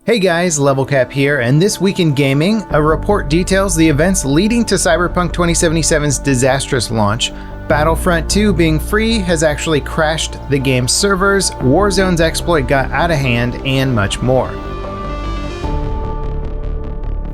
Hey guys, LevelCap here, and this week in gaming, a report details the events leading to Cyberpunk 2077's disastrous launch. Battlefront 2 being free has actually crashed the game's servers, Warzone's exploit got out of hand, and much more.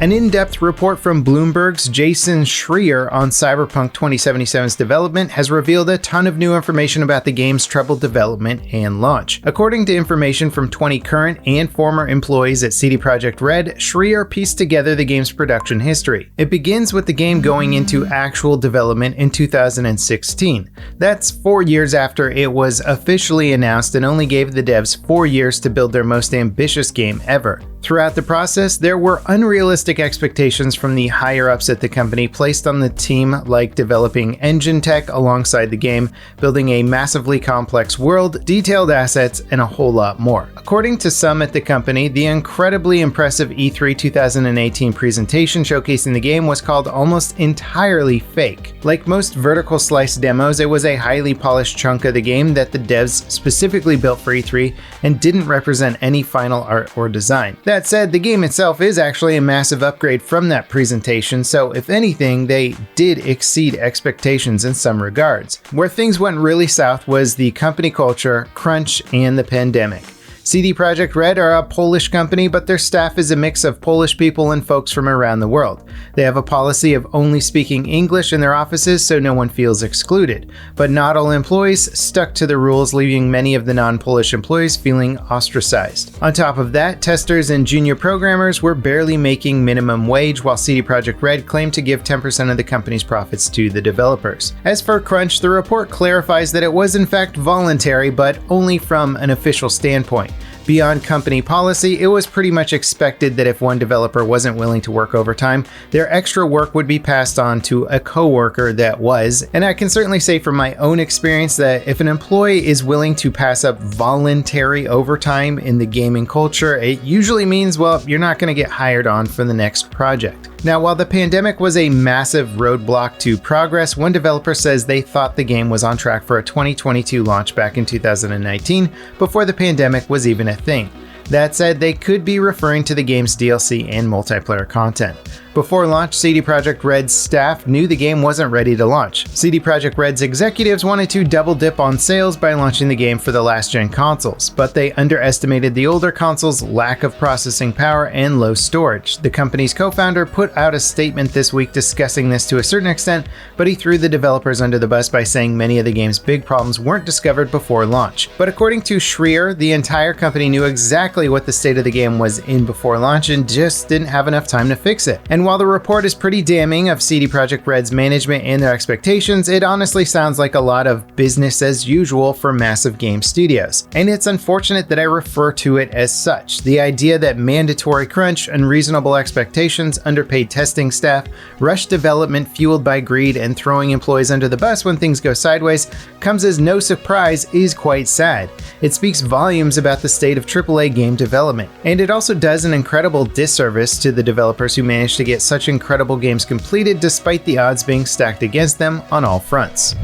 An in-depth report from Bloomberg's Jason Schreier on Cyberpunk 2077's development has revealed a ton of new information about the game's troubled development and launch. According to information from 20 current and former employees at CD Projekt Red, Schreier pieced together the game's production history. It begins with the game going into actual development in 2016. That's 4 years after it was officially announced and only gave the devs 4 years to build their most ambitious game ever. Throughout the process, there were unrealistic expectations from the higher-ups at the company placed on the team, like developing engine tech alongside the game, building a massively complex world, detailed assets, and a whole lot more. According to some at the company, the incredibly impressive E3 2018 presentation showcasing the game was called almost entirely fake. Like most vertical slice demos, it was a highly polished chunk of the game that the devs specifically built for E3 and didn't represent any final art or design. That said, the game itself is actually a massive upgrade from that presentation, so if anything, they did exceed expectations in some regards. Where things went really south was the company culture, crunch, and the pandemic. CD Projekt Red are a Polish company, but their staff is a mix of Polish people and folks from around the world. They have a policy of only speaking English in their offices so no one feels excluded. But not all employees stuck to the rules, leaving many of the non-Polish employees feeling ostracized. On top of that, testers and junior programmers were barely making minimum wage, while CD Projekt Red claimed to give 10% of the company's profits to the developers. As for crunch, the report clarifies that it was in fact voluntary, but only from an official standpoint. Beyond company policy, it was pretty much expected that if one developer wasn't willing to work overtime, their extra work would be passed on to a coworker that was. And I can certainly say from my own experience that if an employee is willing to pass up voluntary overtime in the gaming culture, it usually means, well, you're not going to get hired on for the next project. Now, while the pandemic was a massive roadblock to progress, one developer says they thought the game was on track for a 2022 launch back in 2019, before the pandemic was even a thing. That said, they could be referring to the game's DLC and multiplayer content. Before launch, CD Projekt Red's staff knew the game wasn't ready to launch. CD Projekt Red's executives wanted to double dip on sales by launching the game for the last-gen consoles, but they underestimated the older consoles' lack of processing power and low storage. The company's co-founder put out a statement this week discussing this to a certain extent, but he threw the developers under the bus by saying many of the game's big problems weren't discovered before launch. But according to Schreier, the entire company knew exactly what the state of the game was in before launch and just didn't have enough time to fix it. And while the report is pretty damning of CD Projekt Red's management and their expectations, it honestly sounds like a lot of business as usual for massive game studios. And it's unfortunate that I refer to it as such. The idea that mandatory crunch, unreasonable expectations, underpaid testing staff, rushed development fueled by greed, and throwing employees under the bus when things go sideways comes as no surprise is quite sad. It speaks volumes about the state of AAA game development. And it also does an incredible disservice to the developers who managed to get such incredible games completed despite the odds being stacked against them on all fronts.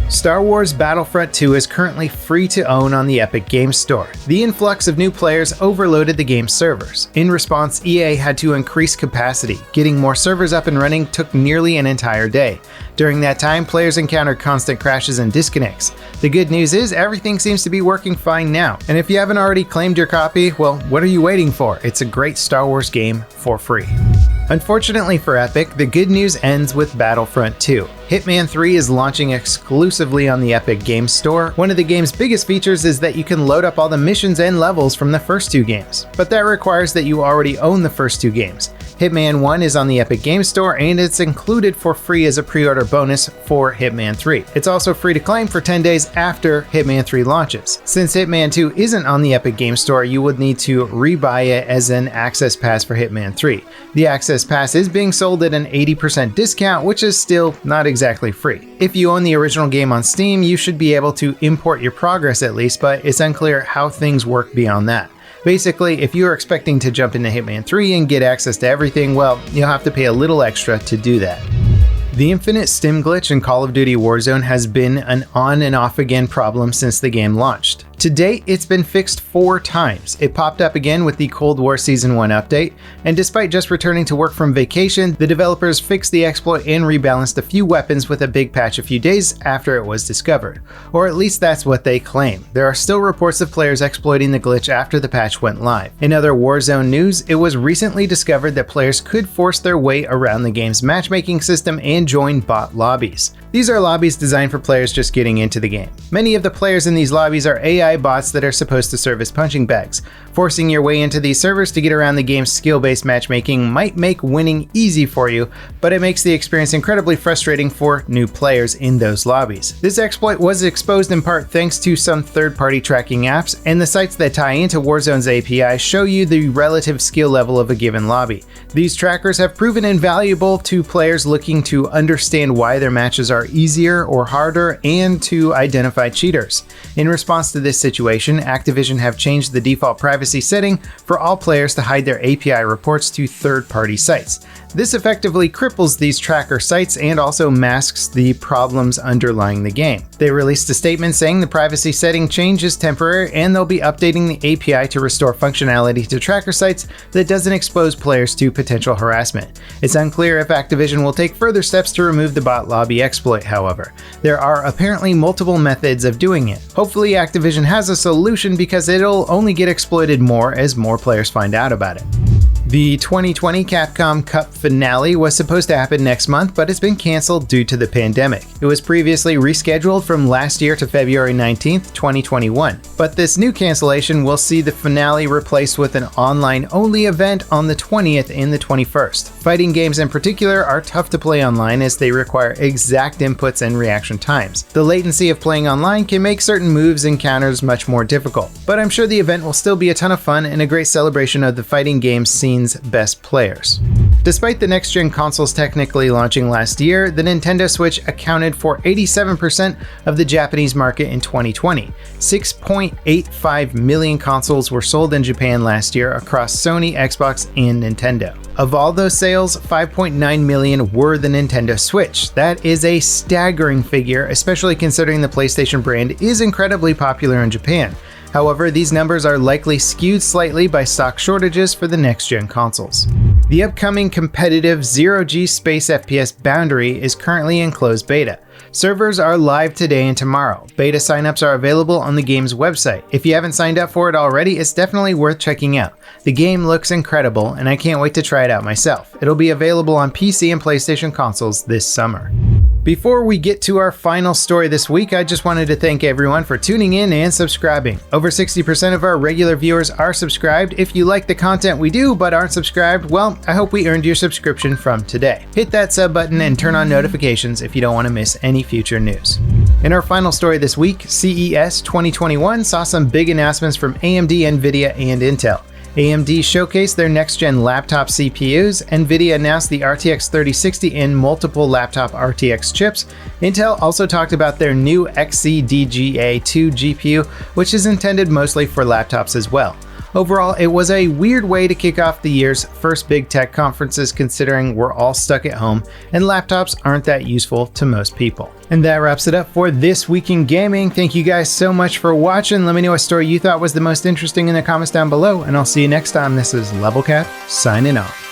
Star Wars Battlefront 2 is currently free to own on the Epic Games Store. The influx of new players overloaded the game's servers. In response, EA had to increase capacity. Getting more servers up and running took nearly an entire day. During that time, players encountered constant crashes and disconnects. The good news is everything seems to be working fine now. And if you haven't already claimed your copy, well, what are you waiting for? It's a great Star Wars game for free. Unfortunately for Epic, the good news ends with Battlefront 2. Hitman 3 is launching exclusively on the Epic Games Store. One of the game's biggest features is that you can load up all the missions and levels from the first two games, but that requires that you already own the first two games. Hitman 1 is on the Epic Games Store, and it's included for free as a pre-order bonus for Hitman 3. It's also free to claim for 10 days after Hitman 3 launches. Since Hitman 2 isn't on the Epic Games Store, you would need to rebuy it as an Access Pass for Hitman 3. The Access Pass is being sold at an 80% discount, which is still not exactly free. If you own the original game on Steam, you should be able to import your progress at least, but it's unclear how things work beyond that. Basically, if you're expecting to jump into Hitman 3 and get access to everything, well, you'll have to pay a little extra to do that. The infinite stim glitch in Call of Duty Warzone has been an on and off again problem since the game launched. To date, it's been fixed 4 times. It popped up again with the Cold War Season 1 update, and despite just returning to work from vacation, the developers fixed the exploit and rebalanced a few weapons with a big patch a few days after it was discovered. Or at least that's what they claim. There are still reports of players exploiting the glitch after the patch went live. In other Warzone news, it was recently discovered that players could force their way around the game's matchmaking system and join bot lobbies. These are lobbies designed for players just getting into the game. Many of the players in these lobbies are AI bots that are supposed to serve as punching bags. Forcing your way into these servers to get around the game's skill-based matchmaking might make winning easy for you, but it makes the experience incredibly frustrating for new players in those lobbies. This exploit was exposed in part thanks to some third-party tracking apps, and the sites that tie into Warzone's API show you the relative skill level of a given lobby. These trackers have proven invaluable to players looking to understand why their matches are easier or harder and to identify cheaters. In response to this situation, Activision have changed the default privacy setting for all players to hide their API reports to third-party sites. This effectively cripples these tracker sites and also masks the problems underlying the game. They released a statement saying the privacy setting change is temporary and they'll be updating the API to restore functionality to tracker sites that doesn't expose players to potential harassment. It's unclear if Activision will take further steps to remove the bot lobby exploit, however. There are apparently multiple methods of doing it. Hopefully Activision has a solution because it'll only get exploited more as more players find out about it. The 2020 Capcom Cup finale was supposed to happen next month, but it's been cancelled due to the pandemic. It was previously rescheduled from last year to February 19th, 2021. But this new cancellation will see the finale replaced with an online-only event on the 20th and the 21st. Fighting games in particular are tough to play online as they require exact inputs and reaction times. The latency of playing online can make certain moves and counters much more difficult. But I'm sure the event will still be a ton of fun and a great celebration of the fighting game scene's best players. Despite the next-gen consoles technically launching last year, the Nintendo Switch accounted for 87% of the Japanese market in 2020. 6.85 million consoles were sold in Japan last year across Sony, Xbox, and Nintendo. Of all those sales, 5.9 million were the Nintendo Switch. That is a staggering figure, especially considering the PlayStation brand is incredibly popular in Japan. However, these numbers are likely skewed slightly by stock shortages for the next-gen consoles. The upcoming competitive Zero-G Space FPS Boundary is currently in closed beta. Servers are live today and tomorrow. Beta signups are available on the game's website. If you haven't signed up for it already, it's definitely worth checking out. The game looks incredible, and I can't wait to try it out myself. It'll be available on PC and PlayStation consoles this summer. Before we get to our final story this week, I just wanted to thank everyone for tuning in and subscribing. Over 60% of our regular viewers are subscribed. If you like the content we do but aren't subscribed, well, I hope we earned your subscription from today. Hit that sub button and turn on notifications if you don't want to miss any future news. In our final story this week, CES 2021 saw some big announcements from AMD, Nvidia, and Intel. AMD showcased their next-gen laptop CPUs, Nvidia announced the RTX 3060 and multiple laptop RTX chips. Intel also talked about their new XeDGA2 GPU, which is intended mostly for laptops as well. Overall, it was a weird way to kick off the year's first big tech conferences considering we're all stuck at home and laptops aren't that useful to most people. And that wraps it up for this week in gaming. Thank you guys so much for watching. Let me know what story you thought was the most interesting in the comments down below, and I'll see you next time. This is LevelCap signing off.